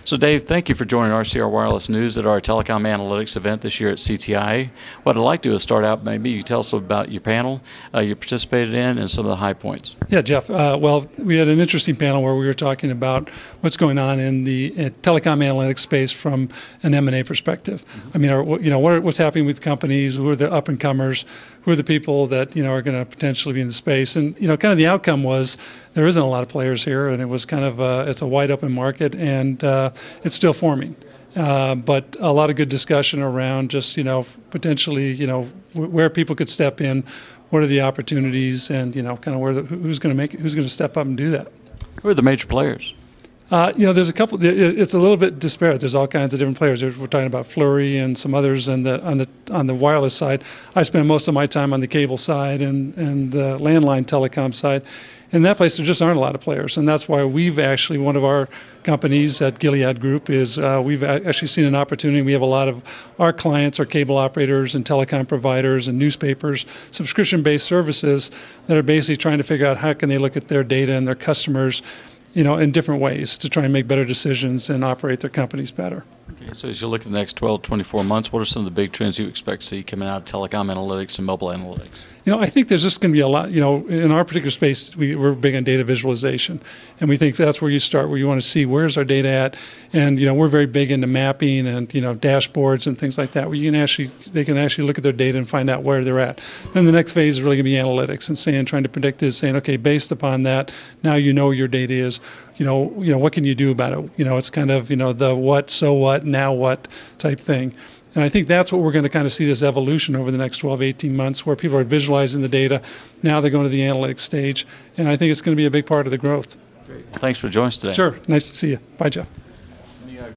So Dave, thank you for joining RCR Wireless News at our Telecom Analytics event this year at CTI. What I'd like to do is start out, maybe you tell us about your panel you participated in and some of the high points. Yeah, Jeff. Well, we had an interesting panel where we were talking about what's going on in the telecom analytics space from an M&A perspective. I mean, what's happening with companies? Who are the up and comers? Who are the people that are going to potentially be in the space? And kind of the outcome was there isn't a lot of players here, and it was kind of it's a wide open market, and it's still forming. But a lot of good discussion around just potentially where people could step in, what are the opportunities, and kind of who's going to step up and do that. Who are the major players? There's a couple. It's a little bit disparate. There's all kinds of different players. We're talking about Fleury and some others on the wireless side. I spend most of my time on the cable side and the landline telecom side. In that place, there just aren't a lot of players, and that's why we've actually, one of our companies at Gilead Group is we've actually seen an opportunity. We have a lot of our clients are cable operators and telecom providers and newspapers, subscription-based services that are basically trying to figure out how can they look at their data and their customers in different ways to try and make better decisions and operate their companies better. Okay, so as you look at the next 12, 24 months, what are some of the big trends you expect to see coming out of telecom analytics and mobile analytics? I think there's just going to be a lot, in our particular space, we're big on data visualization. And we think that's where you start, where you want to see where's our data at. And, we're very big into mapping and, dashboards and things like that, where they can actually look at their data and find out where they're at. Then the next phase is really going to be analytics and trying to predict this, saying, okay, based upon that, now your data is, what can you do about it? It's kind of, the what, so what, now what type thing. And I think that's what we're going to kind of see, this evolution over the next 12, 18 months, where people are visualizing the data. Now they're going to the analytics stage. And I think it's going to be a big part of the growth. Great. Thanks for joining us today. Sure. Nice to see you. Bye, Jeff.